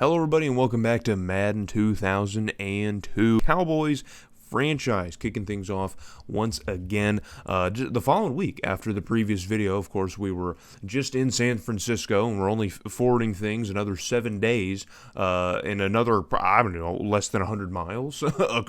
Hello everybody and welcome back to Madden 2002. Cowboys franchise kicking things off once again the following week after the previous video. Of course, we were just in San Francisco and we're only forwarding things another 7 days in another, I don't know, less than 100 miles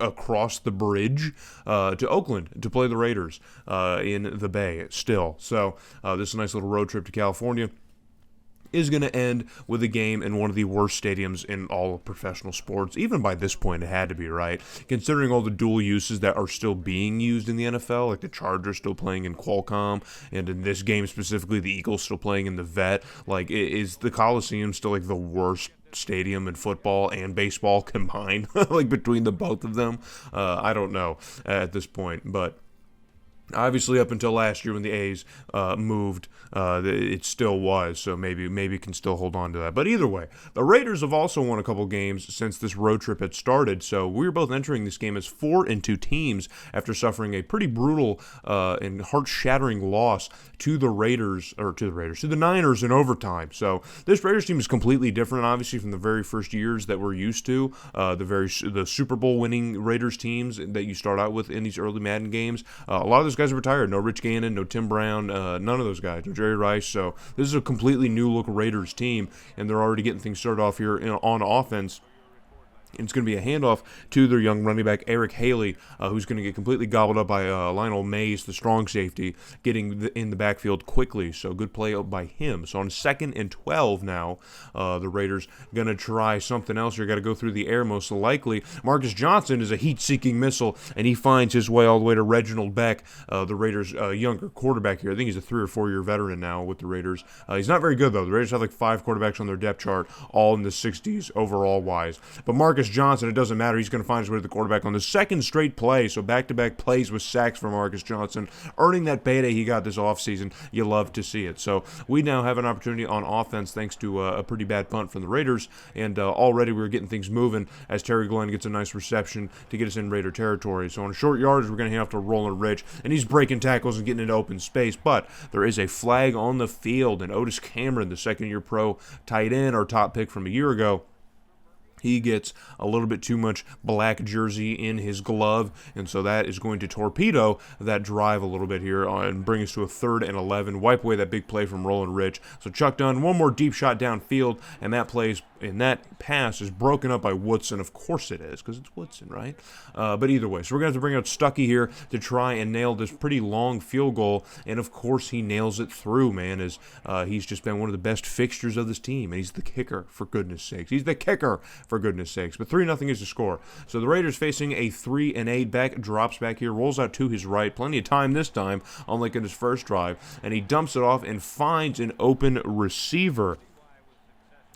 across the bridge to Oakland to play the Raiders in the Bay still. So this is a nice little road trip to California. Is going to end with a game in one of the worst stadiums in all of professional sports. Even by this point, it had to be, right? Considering all the dual uses that are still being used in the NFL, like the Chargers still playing in Qualcomm, and in this game specifically, the Eagles still playing in the Vet. Like, is the Coliseum still like the worst stadium in football and baseball combined, like between the both of them? I don't know at this point, but obviously, up until last year when the A's moved, it still was, so maybe can still hold on to that. But either way, the Raiders have also won a couple games since this road trip had started, so we were both entering this game as 4-2 teams after suffering a pretty brutal and heart-shattering loss to the Niners in overtime. So this Raiders team is completely different, obviously, from the very first years that we're used to, the Super Bowl winning Raiders teams that you start out with in these early Madden games. A lot of those guys are retired. No Rich Gannon, no Tim Brown, none of those guys. No Jerry Rice. So this is a completely new look Raiders team, and they're already getting things started off here on offense. And it's going to be a handoff to their young running back, Eric Haley, who's going to get completely gobbled up by Lionel Mays, the strong safety, getting in the backfield quickly. So good play by him. So on 2nd and 12 now, the Raiders going to try something else here. Got to go through the air most likely. Marcus Johnson is a heat-seeking missile, and he finds his way all the way to Reginald Beck, the Raiders' younger quarterback here. I think he's a 3 or 4 year veteran now with the Raiders. He's not very good, though. The Raiders have like 5 quarterbacks on their depth chart, all in the 60s overall-wise. But Marcus Johnson, it doesn't matter. He's going to find his way to the quarterback on the second straight play. So back-to-back plays with sacks for Marcus Johnson, earning that payday he got this offseason. You love to see it. So we now have an opportunity on offense thanks to a pretty bad punt from the Raiders. And already we're getting things moving as Terry Glenn gets a nice reception to get us in Raider territory. So on short yardage, we're going to hand off to Roland Rich. And he's breaking tackles and getting into open space. But there is a flag on the field. And Otis Cameron, the second-year pro tight end, our top pick from a year ago, he gets a little bit too much black jersey in his glove, and so that is going to torpedo that drive a little bit here and bring us to a 3rd and 11, wipe away that big play from Roland Rich. So Chuck Dunn, one more deep shot downfield, and that pass is broken up by Woodson. Of course it is, because it's Woodson, right? But either way, so we're going to have to bring out Stuckey here to try and nail this pretty long field goal, and of course he nails it through, man, as he's just been one of the best fixtures of this team, and he's the kicker, for goodness sakes. He's the kicker, for goodness sakes. But 3-0 is the score. So the Raiders facing a 3-8 back, drops back here, rolls out to his right. Plenty of time this time, unlike in his first drive. And he dumps it off and finds an open receiver.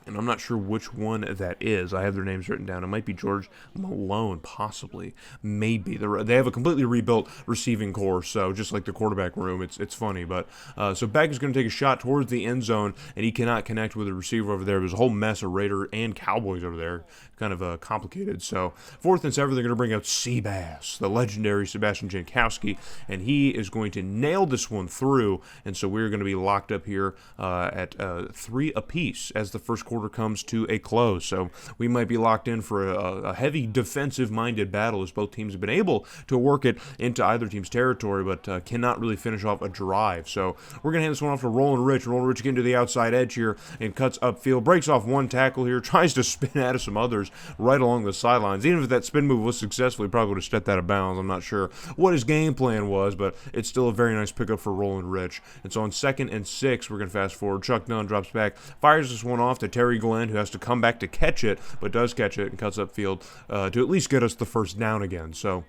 And I'm not sure which one that is. I have their names written down. It might be George Malone, possibly. Maybe. They have a completely rebuilt receiving corps, so just like the quarterback room, it's funny. But so Beck is going to take a shot towards the end zone, and he cannot connect with the receiver over there. There's a whole mess of Raider and Cowboys over there. Kind of complicated. So 4th and 7, they're going to bring out Seabass, the legendary Sebastian Jankowski, and he is going to nail this one through. And so we're going to be locked up here at 3 apiece as the first quarter comes to a close. So we might be locked in for a heavy defensive-minded battle as both teams have been able to work it into either team's territory, but cannot really finish off a drive. So we're going to hand this one off to Roland Rich. Roland Rich getting to the outside edge here and cuts upfield, breaks off one tackle here, tries to spin out of some others right along the sidelines. Even if that spin move was successful, he probably would have stepped out of bounds. I'm not sure what his game plan was, but it's still a very nice pickup for Roland Rich. And so on 2nd and 6, we're going to fast forward. Chuck Dunn drops back, fires this one off to Terry Glenn, who has to come back to catch it, but does catch it and cuts upfield to at least get us the first down again. So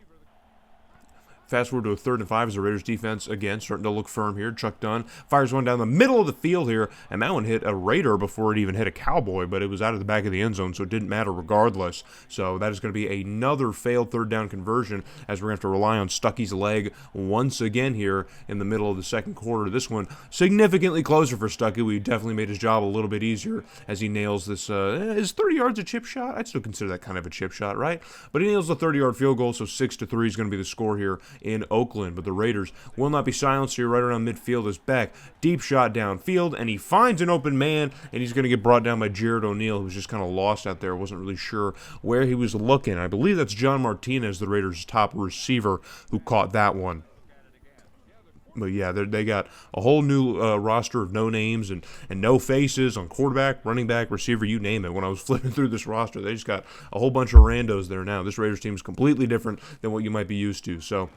fast forward to a 3rd and 5 as the Raiders defense, again, starting to look firm here. Chuck Dunn fires one down the middle of the field here, and that one hit a Raider before it even hit a Cowboy, but it was out of the back of the end zone, so it didn't matter regardless. So that is going to be another failed 3rd down conversion as we're going to have to rely on Stuckey's leg once again here in the middle of the second quarter. This one significantly closer for Stuckey. We definitely made his job a little bit easier as he nails this. Is 30 yards a chip shot? I'd still consider that kind of a chip shot, right? But he nails the 30-yard field goal, so 6-3 is going to be the score here in Oakland. But the Raiders will not be silenced here right around midfield as Beck, deep shot downfield, and he finds an open man, and he's going to get brought down by Jared O'Neal, who's just kind of lost out there. Wasn't really sure where he was looking. I believe that's John Martinez, the Raiders' top receiver, who caught that one. But yeah, they got a whole new roster of no names and no faces on quarterback, running back, receiver, you name it. When I was flipping through this roster, they just got a whole bunch of randos there now. This Raiders team is completely different than what you might be used to. So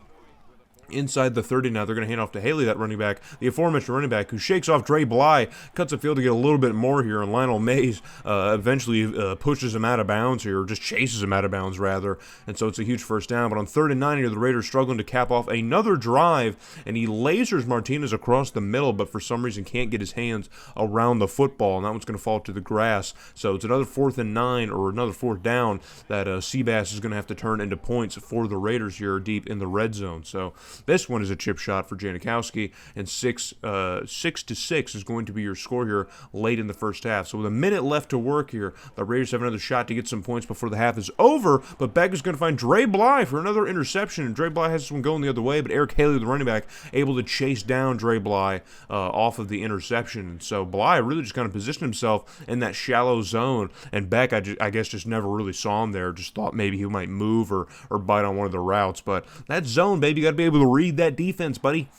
inside the 30 now, they're going to hand off to Haley, that running back, the aforementioned running back, who shakes off Dre Bly, cuts the field to get a little bit more here, and Lionel Mays eventually pushes him out of bounds here, or just chases him out of bounds, rather, and so it's a huge first down. But on 3rd and 9 here, the Raiders struggling to cap off another drive, and he lasers Martinez across the middle, but for some reason can't get his hands around the football, and that one's going to fall to the grass. So it's another 4th and 9, or another 4th down, that Seabass is going to have to turn into points for the Raiders here deep in the red zone. So this one is a chip shot for Janikowski, and 6-6 is going to be your score here late in the first half. So with a minute left to work here, the Raiders have another shot to get some points before the half is over, but Beck is going to find Dre Bly for another interception, and Dre Bly has this one going the other way, but Eric Haley, the running back, able to chase down Dre Bly off of the interception. And so Bly really just kind of positioned himself in that shallow zone, and Beck, I guess, just never really saw him there, just thought maybe he might move or bite on one of the routes. But that zone, baby, you got to be able to read that defense, buddy.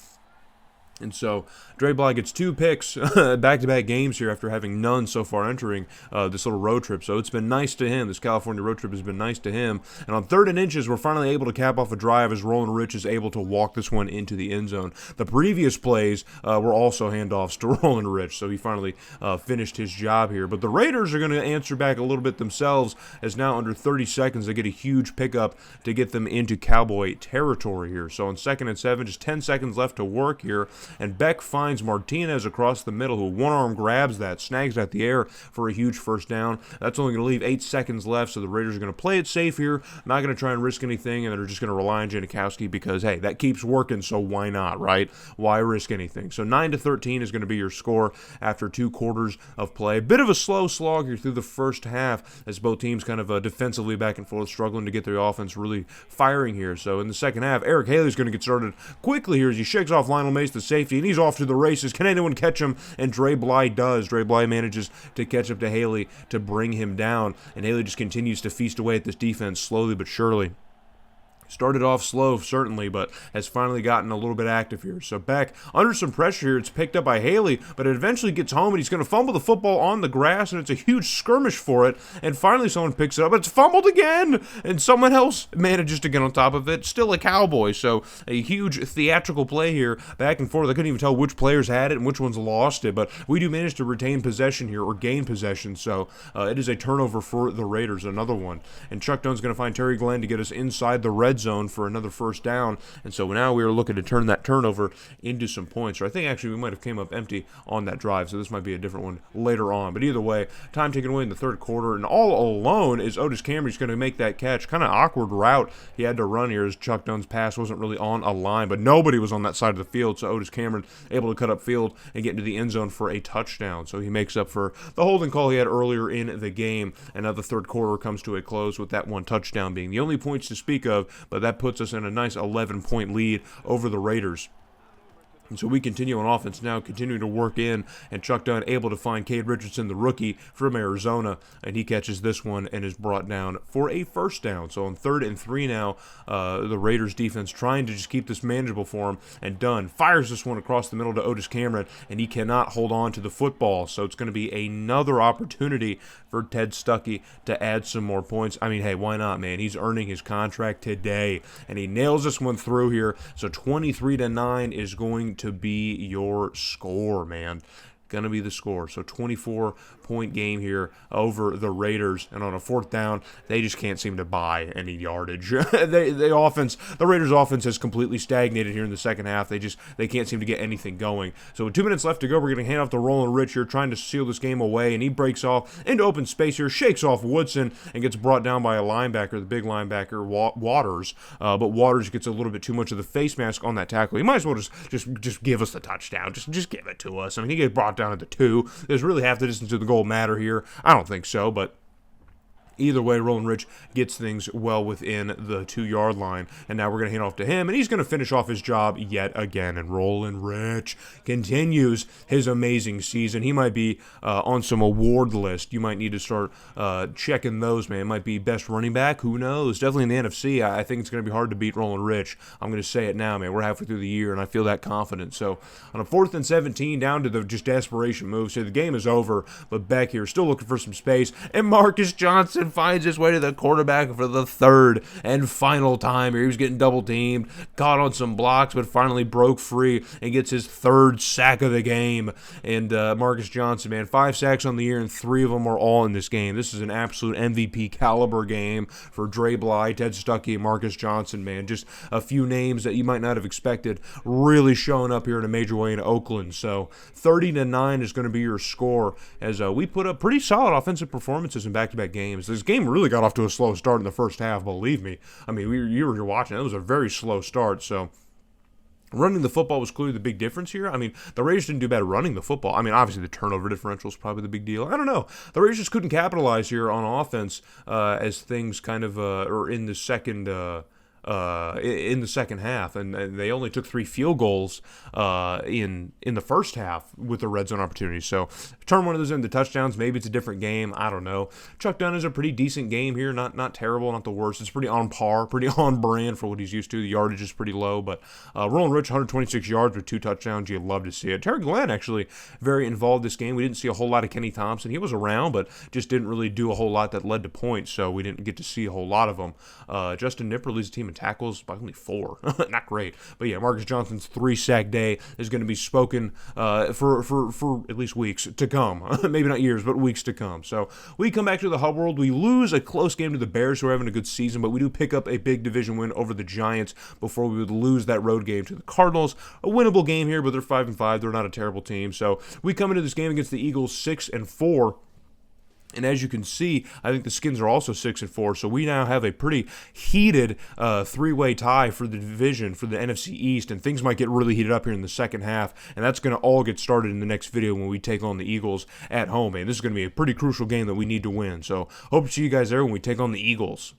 And so Dre Bly gets 2 picks back-to-back games here after having none so far entering this little road trip. So it's been nice to him. This California road trip has been nice to him. And on 3rd and inches, we're finally able to cap off a drive as Roland Rich is able to walk this one into the end zone. The previous plays were also handoffs to Roland Rich, so he finally finished his job here. But the Raiders are going to answer back a little bit themselves, as now under 30 seconds they get a huge pickup to get them into Cowboy territory here. So on 2nd and 7, just 10 seconds left to work here, and Beck finds Martinez across the middle, who one arm grabs that, snags at the air for a huge first down. That's only going to leave 8 seconds left, so the Raiders are going to play it safe here, not going to try and risk anything, and they're just going to rely on Janikowski because, hey, that keeps working, so why not, right? Why risk anything? So 9-13 is going to be your score after 2 quarters of play. Bit of a slow slog here through the first half as both teams kind of defensively back and forth, struggling to get their offense really firing here. So in the second half, Eric Haley is going to get started quickly here as he shakes off Lionel Mays, the safety, and he's off to the races. Can anyone catch him? And Dre Bly does. Dre Bly manages to catch up to Haley to bring him down, and Haley just continues to feast away at this defense slowly but surely. Started off slow, certainly, but has finally gotten a little bit active here. So Beck, under some pressure here, it's picked up by Haley, but it eventually gets home, and he's going to fumble the football on the grass, and it's a huge skirmish for it, and finally someone picks it up. It's fumbled again, and someone else manages to get on top of it. Still a Cowboy, so a huge theatrical play here, back and forth. I couldn't even tell which players had it and which ones lost it, but we do manage to retain possession here, or gain possession, so it is a turnover for the Raiders, another one. And Chuck Dunn's going to find Terry Glenn to get us inside the red zone for another first down, and so now we are looking to turn that turnover into some points. Or I think actually we might have came up empty on that drive, so this might be a different one later on. But either way, time taken away in the third quarter, and all alone is Otis Camry's going to make that catch. Kind of awkward route he had to run here as Chuck Dunn's pass wasn't really on a line, but nobody was on that side of the field, so Otis Cameron able to cut up field and get into the end zone for a touchdown. So he makes up for the holding call he had earlier in the game, and now the third quarter comes to a close with that one touchdown being the only points to speak of, but that puts us in a nice 11-point lead over the Raiders. And so we continue on offense now, continuing to work in, and Chuck Dunn able to find Cade Richardson, the rookie from Arizona, and he catches this one and is brought down for a first down. So on 3rd and 3 now, the Raiders defense trying to just keep this manageable for him, and Dunn fires this one across the middle to Otis Cameron, and he cannot hold on to the football. So it's going to be another opportunity for Ted Stuckey to add some more points. I mean, hey, why not, man? He's earning his contract today, and he nails this one through here. So 23-9 is going to be your score, man. Gonna be the score. So 24-point game here over the Raiders, and on a 4th down, they just can't seem to buy any yardage. The Raiders' offense has completely stagnated here in the second half. They can't seem to get anything going. So with 2 minutes left to go, we're gonna hand off to Roland Rich here, trying to seal this game away, and he breaks off into open space here, shakes off Woodson, and gets brought down by a linebacker, the big linebacker Waters. But Waters gets a little bit too much of the face mask on that tackle. He might as well just give us the touchdown. Just give it to us. I mean, he gets brought down at the 2. Does really half the distance to the goal matter here? I don't think so, but Either way, Roland Rich gets things well within the 2-yard line, and now we're going to hand off to him, and he's going to finish off his job yet again. And Roland Rich continues his amazing season. He might be on some award list. You might need to start checking those, man. It might be best running back. Who knows? Definitely in the NFC, I think it's going to be hard to beat Roland Rich. I'm going to say it now, man. We're halfway through the year, and I feel that confident. So on a 4th and 17, down to the just desperation move. So the game is over, but Beck here still looking for some space, and Marcus Johnson finds his way to the quarterback for the 3rd and final time here. He was getting double teamed, caught on some blocks, but finally broke free and gets his 3rd sack of the game. And Marcus Johnson, man, 5 sacks on the year, and 3 of them are all in this game. This is an absolute MVP caliber game for Dre Bly, Ted Stuckey, and Marcus Johnson, man. Just a few names that you might not have expected really showing up here in a major way in Oakland. So 30-9 is going to be your score as we put up pretty solid offensive performances in back-to-back games. This game really got off to a slow start in the first half, believe me. I mean, you were watching. It was a very slow start, so running the football was clearly the big difference here. I mean, the Raiders didn't do bad running the football. I mean, obviously the turnover differential is probably the big deal. I don't know. The Raiders just couldn't capitalize here on offense as things kind of or in the second half, and they only took 3 field goals in the first half with the red zone opportunities. So turn one of those into touchdowns. Maybe it's a different game. I don't know. Chuck Dunn is a pretty decent game here. Not terrible, not the worst. It's pretty on par, pretty on brand for what he's used to. The yardage is pretty low, but Roland Rich, 126 yards with 2 touchdowns. You'd love to see it. Terry Glenn actually very involved this game. We didn't see a whole lot of Kenny Thompson. He was around, but just didn't really do a whole lot that led to points, so we didn't get to see a whole lot of them. Justin Nipper leads the team in tackles by only 4. Not great. But yeah, Marcus Johnson's 3-sack day is going to be spoken for at least weeks to come. Maybe not years, but weeks to come. So we come back to the Hub World. We lose a close game to the Bears, who are having a good season, but we do pick up a big division win over the Giants before we would lose that road game to the Cardinals. A winnable game here, but they're 5-5. They're not a terrible team. So we come into this game against the Eagles 6-4. And as you can see, I think the Skins are also 6-4, so we now have a pretty heated 3-way tie for the division for the NFC East, and things might get really heated up here in the second half, and that's going to all get started in the next video when we take on the Eagles at home. And this is going to be a pretty crucial game that we need to win, so hope to see you guys there when we take on the Eagles.